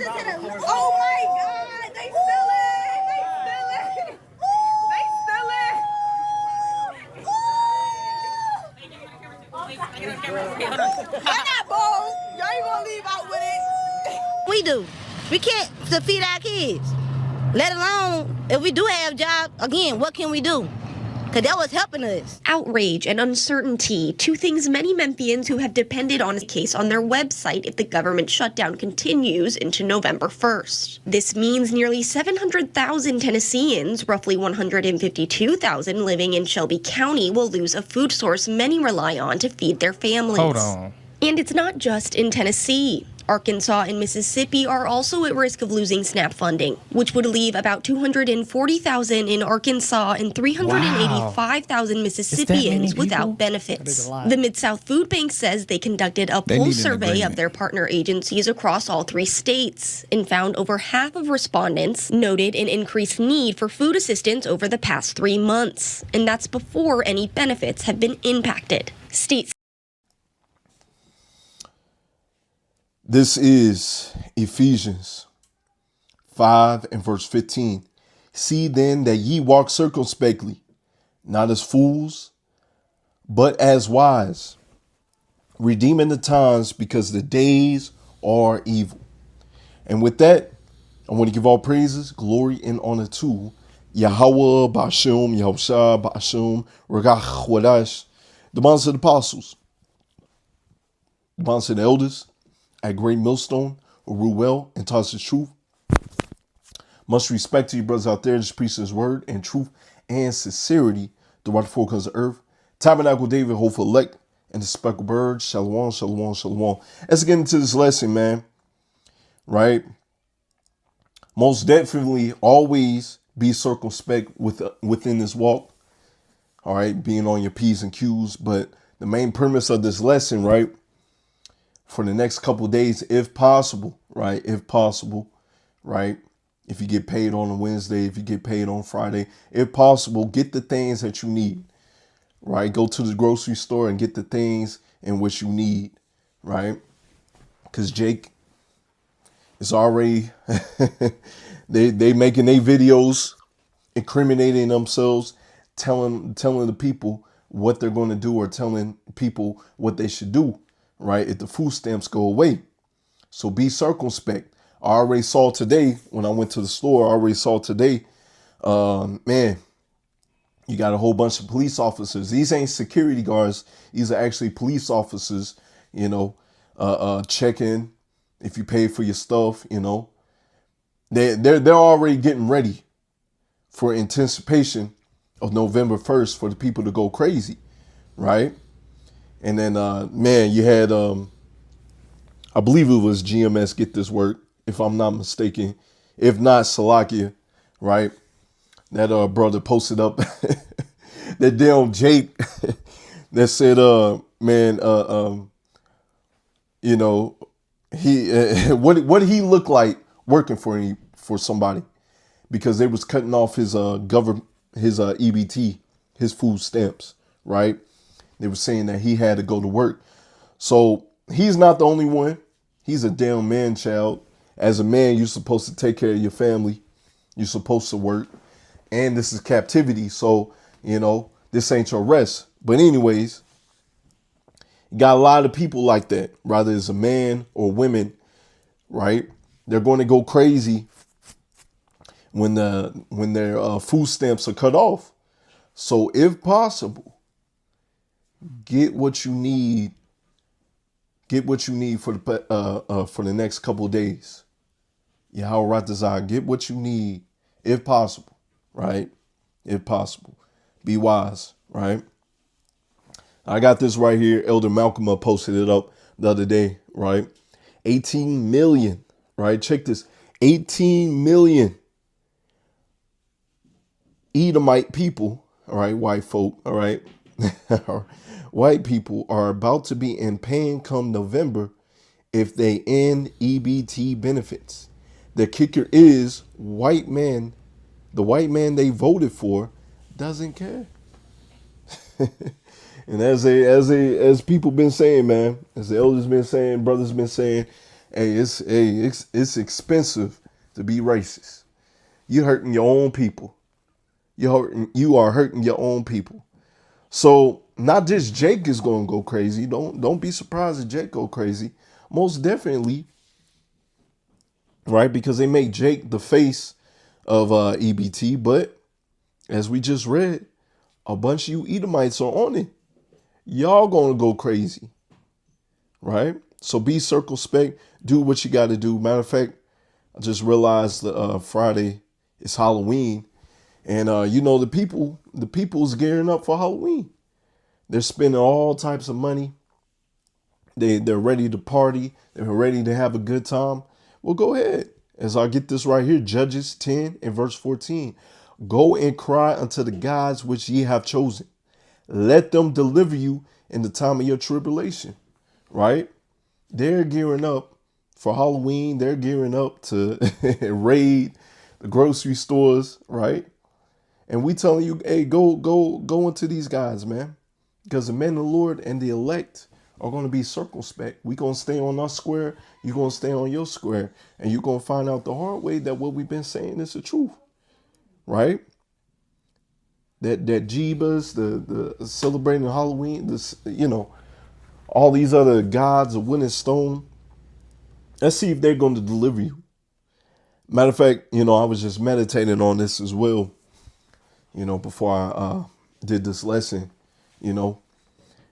Oh my God, they stealing! They stealing! They stealing! Why not, balls? Y'all ain't gonna leave out with it. We do. We can't feed our kids. Let alone if we do have jobs. Again, what can we do? Because that was helping us. Outrage and uncertainty, two things many Memphians who have depended on a case on their website if the government shutdown continues into November 1st. This means nearly 700,000 Tennesseans, roughly 152,000 living in Shelby County, will lose a food source many rely on to feed their families. Hold on. And it's not just in Tennessee. Arkansas and Mississippi are also at risk of losing SNAP funding, which would leave about 240,000 in Arkansas and 385,000 Mississippians without benefits. The Mid-South Food Bank says they conducted a pulse survey of their partner agencies across all three states and found over half of respondents noted an increased need for food assistance over the past 3 months. And that's before any benefits have been impacted. States. This is Ephesians 5 and verse 15. See then that ye walk circumspectly, not as fools, but as wise, redeeming the times because the days are evil. And with that, I want to give all praises, glory, and honor to Yahweh, Ba'ashem, Yahushua, Ba'ashem, Regach, Wadash, the bonds of the apostles, the bonds of the elders, at Great Millstone, Ruel, and taught us the truth. Much respect to you brothers out there, just preach his word and truth and sincerity. The right four comes of earth. Tabernacle David, hopeful elect, and the speckled bird. Shalom, shalom, shalom. Let's get into this lesson, man. Right? Most definitely always be circumspect within this walk. All right, being on your P's and Q's. But the main premise of this lesson, right? For the next couple of days, if possible, right? If possible, right? If you get paid on a Wednesday, if you get paid on Friday, if possible, get the things that you need, right? Go to the grocery store and get the things in which you need, right? Because Jake is already, they making their videos, incriminating themselves, telling the people what they're going to do or telling people what they should do. Right, if the food stamps go away. So be circumspect. I already saw today when I went to the store, man, you got a whole bunch of police officers. These ain't security guards. These are actually police officers, checking if you pay for your stuff, They're already getting ready for anticipation of November 1st for the people to go crazy, right? And then, man, you had, I believe it was GMS Get This Work, if I'm not mistaken. If not, Salakia, right? That brother posted up that damn Jake that said, he what did he look like working for somebody? Because they was cutting off his EBT, his food stamps, right? They were saying that he had to go to work. So he's not the only one. He's a damn man child. As a man, you're supposed to take care of your family. You're supposed to work. And this is captivity. So, this ain't your rest. But anyways, you got a lot of people like that, whether it's a man or women, right? They're going to go crazy when their food stamps are cut off. So if possible, get what you need. Get what you need for the next couple of days. Yahweh Ratazah, get what you need, if possible, right? If possible. Be wise, right? I got this right here. Elder Malcolm posted it up the other day, right? 18 million, right? Check this. 18 million Edomite people, all right, white folk, all right? White people are about to be in pain come November if they end EBT benefits. The kicker is the white man they voted for doesn't care. And as people been saying, man, as the elders been saying, brothers been saying, It's expensive to be racist. You hurting your own people. You are hurting your own people. So not just Jake is gonna go crazy. Don't be surprised if Jake go crazy. Most definitely, right? Because they make Jake the face of EBT, but as we just read, a bunch of you Edomites are on it. Y'all gonna go crazy, right? So be circumspect. Do what you got to do. Matter of fact, I just realized that Friday is Halloween, and the people's gearing up for Halloween. They're spending all types of money. They're ready to party. They're ready to have a good time. Well, go ahead. As I get this right here, Judges 10 and verse 14. Go and cry unto the gods which ye have chosen. Let them deliver you in the time of your tribulation. Right? They're gearing up for Halloween. They're gearing up to raid the grocery stores. Right? And we telling you, hey, go into these guys, man. Because the men of the Lord and the elect are going to be circumspect. We're going to stay on our square. You're going to stay on your square. And you're going to find out the hard way that what we've been saying is the truth. Right? That Jeebus, the celebrating Halloween, this, all these other gods of wood and stone. Let's see if they're going to deliver you. Matter of fact, I was just meditating on this as well, before I did this lesson.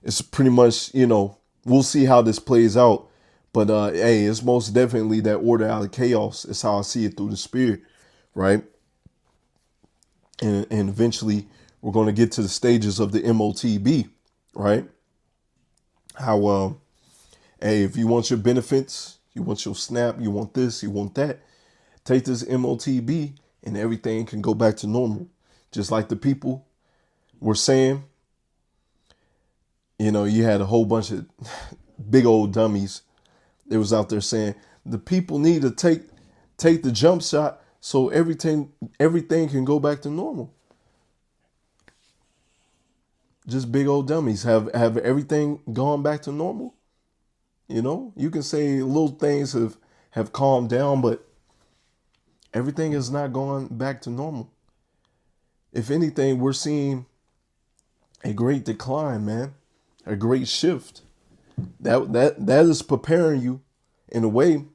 It's pretty much, we'll see how this plays out. But, hey, it's most definitely that order out of chaos. It's how I see it through the spirit, right? And eventually we're going to get to the stages of the MOTB, right? How, hey, if you want your benefits, you want your SNAP, you want this, you want that, take this MOTB and everything can go back to normal. Just like the people were saying, you had a whole bunch of big old dummies. They was out there saying the people need to take the jump shot so everything can go back to normal. Just big old dummies. Have everything gone back to normal? You can say little things have calmed down, but everything has not gone back to normal. If anything, we're seeing a great decline, man. A great shift. That is preparing you in a way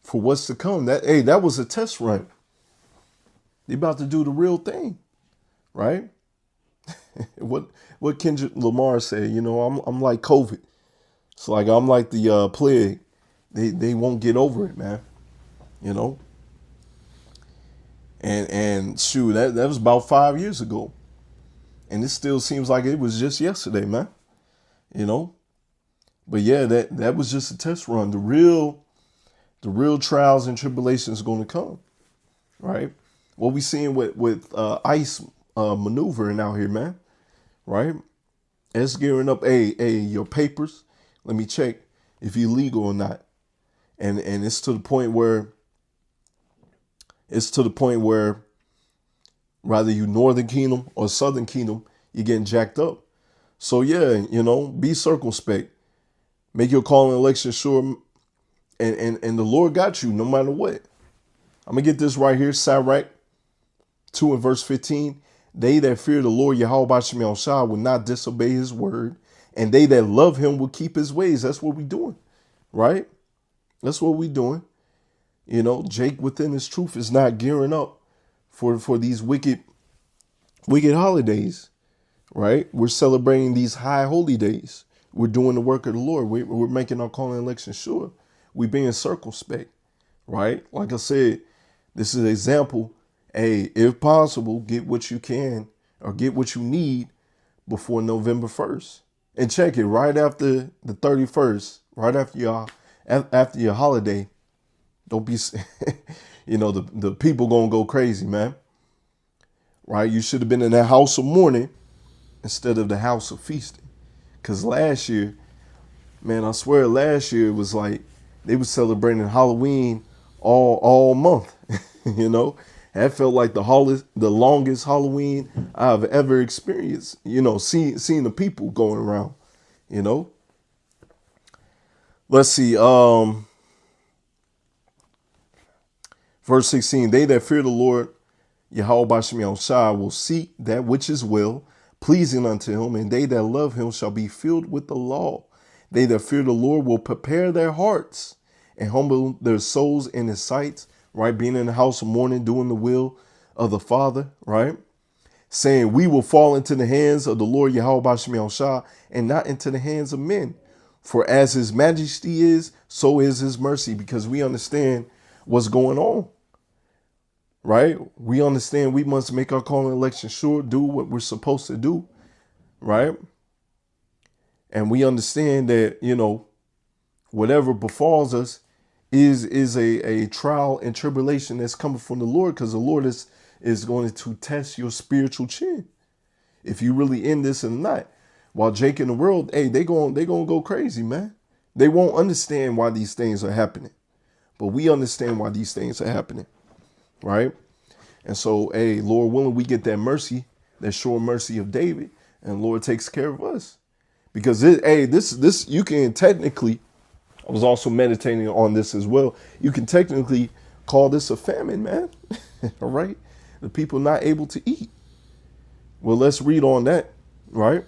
for what's to come. That was a test run. They're about to do the real thing, right? What Kendrick Lamar said, I'm like COVID. It's like I'm like the plague. They won't get over it, man. And shoot, that was about 5 years ago. And it still seems like it was just yesterday, man. But yeah, that was just a test run. The real trials and tribulations are going to come, right? What we seeing with ICE maneuvering out here, man, right? It's gearing up. Hey, your papers. Let me check if you're legal or not. And it's to the point where rather you Northern Kingdom or Southern Kingdom, you're getting jacked up. So yeah, be circumspect. Make your call and election sure, and the Lord got you no matter what. I'm gonna get this right here, Sirach 2 and verse 15. They that fear the Lord Yahweh Shema Shah will not disobey his word, and they that love him will keep his ways. That's what we're doing, right? That's what we're doing. Jake within his truth is not gearing up for these wicked holidays. Right? We're celebrating these high holy days. We're doing the work of the Lord. We're making our calling and election sure. We're being circumspect, right? Like I said, this is an example. Hey, if possible, get what you can or get what you need before November 1st. And check it right after the 31st, right after your holiday. Don't be, the people gonna go crazy, man. Right? You should have been in that house of mourning instead of the house of feasting. Because last year, man, I swear last year it was like they were celebrating Halloween all month. That felt like the longest Halloween I've ever experienced. Seeing the people going around. Let's see. Verse 16, they that fear the Lord, Yahweh Bashem Yahushua, will seek that which is well, pleasing unto him, and they that love him shall be filled with the law. They that fear the Lord will prepare their hearts and humble their souls in his sight, right? Being in the house of mourning, doing the will of the Father, right? Saying, we will fall into the hands of the Lord Yahweh Bashem Yahushua and not into the hands of men. For as his majesty is, so is his mercy, because we understand what's going on, right? We understand we must make our call and election sure, do what we're supposed to do, right? And we understand that, you know, whatever befalls us is a trial and tribulation that's coming from the Lord, because the Lord is going to test your spiritual chin. If you really in this or not. While Jake in the world, hey, they gonna go crazy, man. They won't understand why these things are happening. But we understand why these things are happening, right? And so, hey, Lord willing, we get that mercy, that sure mercy of David, and Lord takes care of us. Because, this you can technically, I was also meditating on this as well, you can technically call this a famine, man. All right? The people not able to eat. Well, let's read on that, right?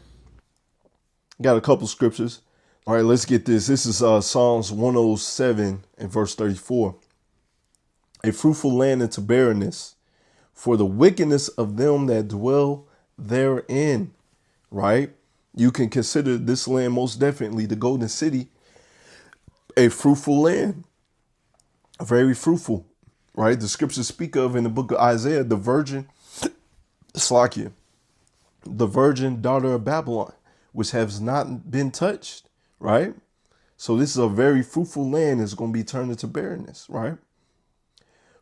Got a couple scriptures. All right, let's get this. This is Psalms 107 and verse 34. A fruitful land into barrenness, for the wickedness of them that dwell therein, right? You can consider this land most definitely, the golden city, a fruitful land, very fruitful, right? The scriptures speak of in the book of Isaiah, the virgin, Slakia, the virgin daughter of Babylon, which has not been touched, right? So this is a very fruitful land that's going to be turned into barrenness, right?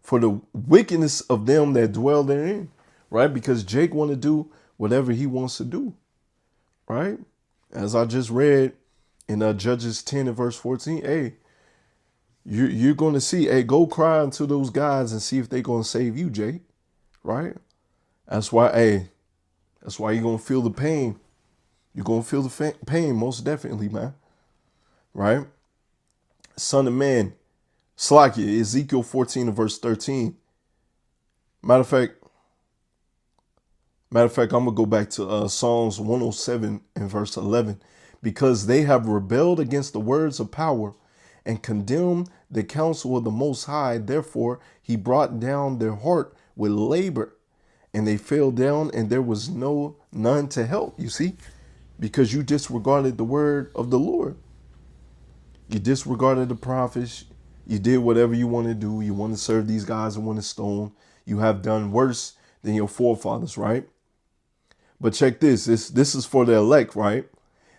For the wickedness of them that dwell therein, right? Because Jake want to do whatever he wants to do, right? As I just read in Judges 10 and verse 14, hey, you're going to see, hey, go cry unto those guys and see if they're going to save you, Jake, right? That's why you're going to feel the pain. You're going to feel the pain, most definitely, man. Right? Son of man, Slakia, Ezekiel 14 and verse 13. Matter of fact, I'm going to go back to Psalms 107 and verse 11. Because they have rebelled against the words of power and condemned the counsel of the Most High. Therefore, he brought down their heart with labor, and they fell down, and there was none to help. You see? Because you disregarded the word of the Lord. You disregarded the prophets. You did whatever you want to do. You want to serve these guys and want to stone. You have done worse than your forefathers, right? But check this. This is for the elect, right?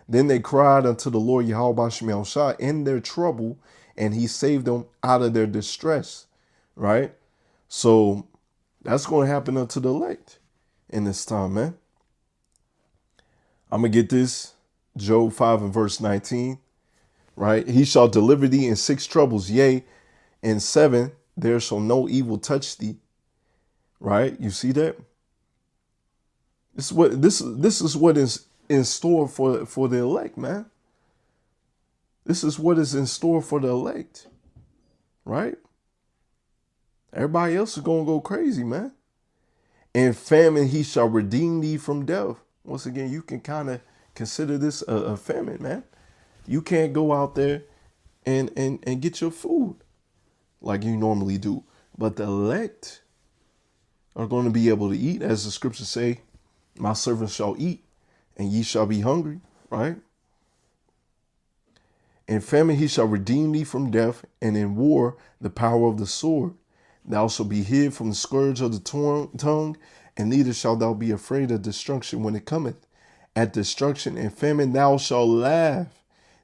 Then they cried unto the Lord Yahweh Bashem Yahushua in their trouble, and he saved them out of their distress, right? So that's going to happen unto the elect in this time, man. I'm going to get this. Job 5 and verse 19, right? He shall deliver thee in 6 troubles. Yea, in 7, there shall no evil touch thee. Right? You see that? This is what is in store for the elect, man. This is what is in store for the elect. Right? Everybody else is going to go crazy, man. In famine, he shall redeem thee from death. Once again, you can kind of consider this a famine, man. You can't go out there and get your food like you normally do. But the elect are going to be able to eat. As the scriptures say, my servants shall eat and ye shall be hungry, right? In famine he shall redeem thee from death, and in war the power of the sword. Thou shalt be hid from the scourge of the tongue, and neither shalt thou be afraid of destruction when it cometh. At destruction and famine thou shalt laugh,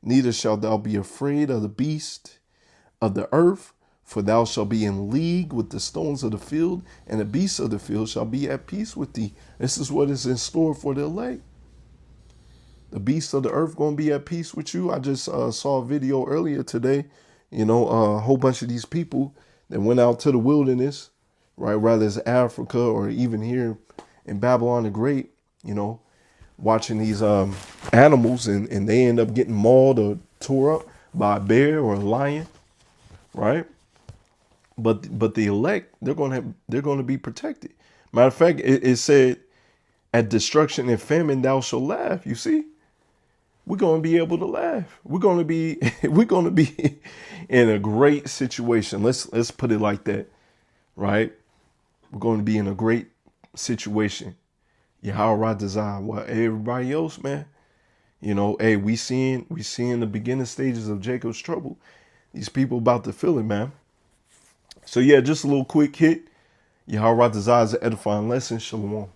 neither shalt thou be afraid of the beast of the earth, for thou shalt be in league with the stones of the field, and the beasts of the field shall be at peace with thee. This is what is in store for the elect. The beasts of the earth going to be at peace with you. I just saw a video earlier today, a whole bunch of these people that went out to the wilderness, right? Whether it's Africa or even here in Babylon the Great, watching these animals and they end up getting mauled or tore up by a bear or a lion, right? But the elect, they're gonna be protected. Matter of fact, it said, at destruction and famine thou shalt laugh. You see, we're gonna be able to laugh. We're gonna be in a great situation. Let's put it like that, right? We're going to be in a great situation. Yahweh desire. Well, everybody else, man, you know, hey, we seeing the beginning stages of Jacob's trouble. These people about to feel it, man. So yeah, just a little quick hit. Yahweh desires an edifying lesson. Shalom.